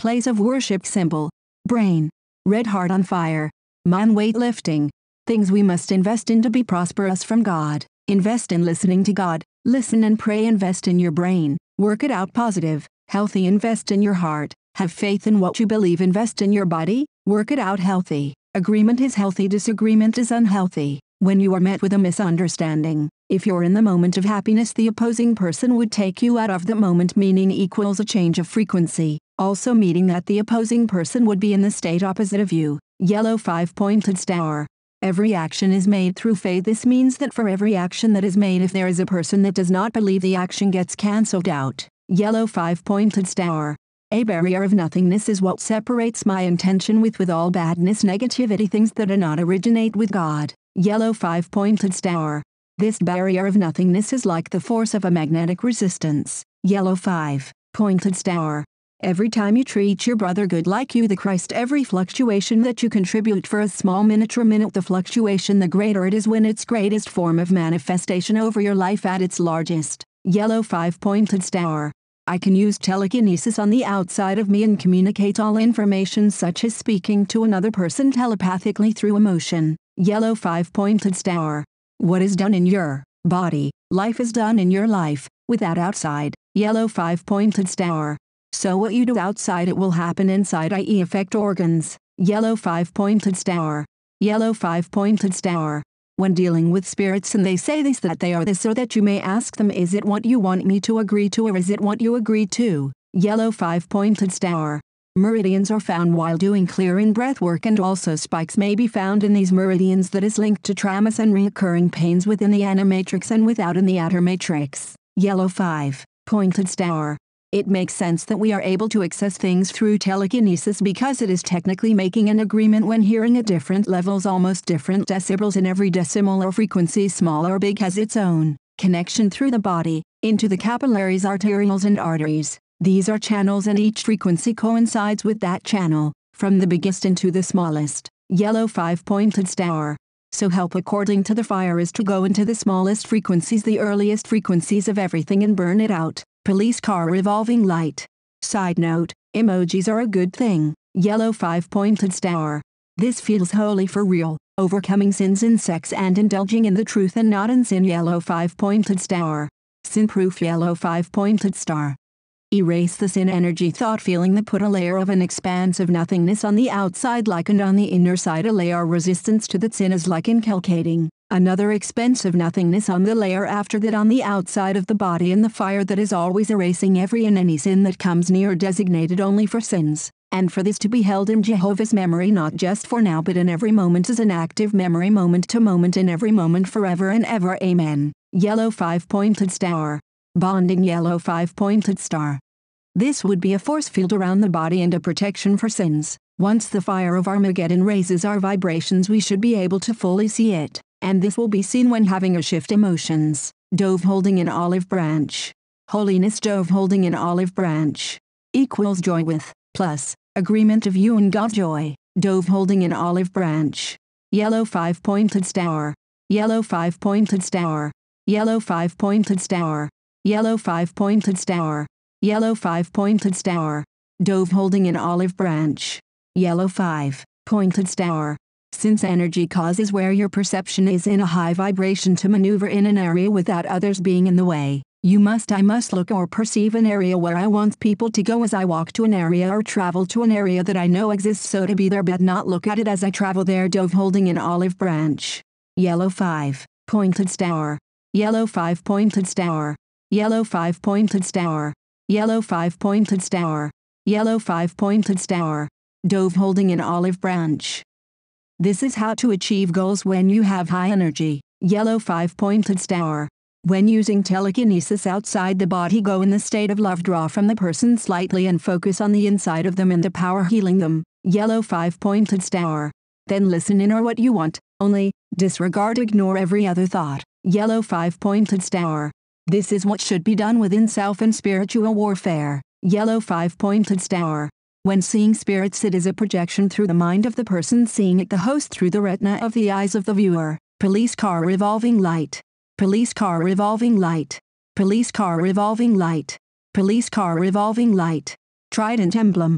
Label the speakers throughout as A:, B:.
A: Place of worship symbol. Brain. Red heart on fire. Mind weightlifting. Things we must invest in to be prosperous from God. Invest in listening to God. Listen and pray. Invest in your brain. Work it out positive. Healthy. Invest in your heart. Have faith in what you believe. Invest in your body. Work it out healthy. Agreement is healthy. Disagreement is unhealthy. When you are met with a misunderstanding, if you're in the moment of happiness, the opposing person would take you out of the moment, meaning equals a change of frequency, also meaning that the opposing person would be in the state opposite of you. Yellow 5-pointed star. Every action is made through faith. This means that for every action that is made, if there is a person that does not believe, the action gets cancelled out. Yellow 5-pointed star. A barrier of nothingness is what separates my intention with all badness, negativity, things that do not originate with God. Yellow 5-pointed star. This barrier of nothingness is like the force of a magnetic resistance. Yellow 5-pointed star. Every time you treat your brother good like you the Christ, every fluctuation that you contribute for a small miniature minute, the fluctuation the greater it is when its greatest form of manifestation over your life at its largest. Yellow 5-pointed star. I can use telekinesis on the outside of me and communicate all information, such as speaking to another person telepathically through emotion. Yellow 5-pointed star. What is done in your body, life is done in your life, without outside. Yellow 5-pointed star. So what you do outside, it will happen inside, i.e. affect organs. Yellow 5-pointed star. Yellow 5-pointed star. When dealing with spirits and they say this, that they are this or that, you may ask them, is it what you want me to agree to, or is it what you agree to? Yellow 5-pointed star. Meridians are found while doing clearing breath work, and also spikes may be found in these meridians that is linked to traumas and reoccurring pains within the animatrix and without in the outer matrix. Yellow 5-pointed star. It makes sense that we are able to access things through telekinesis because it is technically making an agreement when hearing at different levels, almost different decibels, in every decimal or frequency, small or big, has its own connection through the body, into the capillaries, arterioles and arteries. These are channels and each frequency coincides with that channel, from the biggest into the smallest. Yellow 5-pointed star. So help according to the fire is to go into the smallest frequencies, the earliest frequencies of everything, and burn it out. Police car revolving light. Side note, emojis are a good thing. Yellow 5-pointed star. This feels holy for real. Overcoming sins in sex and indulging in the truth and not in sin. Yellow 5-pointed star. Sin proof. Yellow 5-pointed star. Erase the sin energy, thought, feeling that put a layer of an expansive nothingness on the outside like, and on the inner side a layer resistance to that sin is like inculcating another expensive nothingness on the layer after that on the outside of the body, in the fire that is always erasing every and any sin that comes near, designated only for sins, and for this to be held in Jehovah's memory, not just for now but in every moment, as an active memory, moment to moment, in every moment, forever and ever. Amen. Yellow 5-pointed star. Bonding. Yellow 5-pointed star. This would be a force field around the body and a protection for sins. Once the fire of Armageddon raises our vibrations, we should be able to fully see it, and this will be seen when having a shift emotions. Dove holding an olive branch. Holiness. Dove holding an olive branch equals joy with, plus, agreement of you and God. Joy. Dove holding an olive branch. Yellow 5-pointed star. Yellow 5-pointed star. Yellow 5-pointed star. Yellow 5-pointed star. Yellow 5-pointed star. Dove holding an olive branch. Yellow 5-pointed star. Since energy causes where your perception is in a high vibration to maneuver in an area without others being in the way, I must look or perceive an area where I want people to go as I walk to an area or travel to an area that I know exists, so to be there but not look at it as I travel there. Dove holding an olive branch. Yellow 5-pointed star. Yellow 5-pointed star. Yellow 5-pointed star. Yellow 5-pointed star. Yellow 5-pointed star. Dove holding an olive branch. This is how to achieve goals when you have high energy. Yellow 5-pointed star. When using telekinesis outside the body, go in the state of love, draw from the person slightly and focus on the inside of them and the power healing them. Yellow 5-pointed star. Then listen in or what you want, only, disregard, ignore every other thought. Yellow 5-pointed star. This is what should be done within self and spiritual warfare. Yellow 5-pointed star. When seeing spirits, it is a projection through the mind of the person seeing it, the host through the retina of the eyes of the viewer. Police car revolving light. Police car revolving light. Police car revolving light. Police car revolving light. Trident emblem.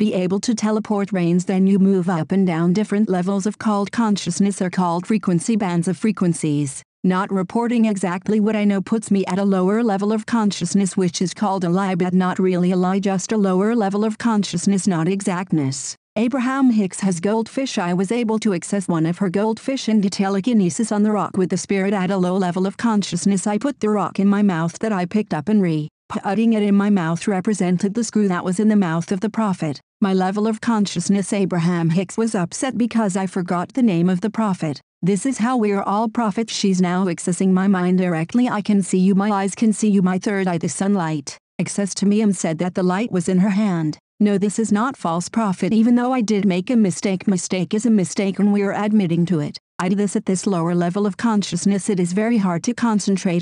A: be able to teleport brains, then you move up and down different levels of called consciousness or called frequency bands of frequencies. Not reporting exactly what I know puts me at a lower level of consciousness, which is called a lie, but not really a lie, just a lower level of consciousness, not exactness. Abraham Hicks has goldfish. I was able to access one of her goldfish and do telekinesis on the rock with the spirit at a low level of consciousness. I put the rock in my mouth that I picked up and putting it in my mouth represented the screw that was in the mouth of the prophet. My level of consciousness. Abraham Hicks was upset because I forgot the name of the prophet. This is how we are all prophets. She's now accessing my mind directly. I can see you, my eyes can see you, my third eye, the sunlight. Access to me and said that the light was in her hand. No, this is not false prophet, even though I did make a mistake. Mistake is a mistake and we are admitting to it. I do this at this lower level of consciousness. It is very hard to concentrate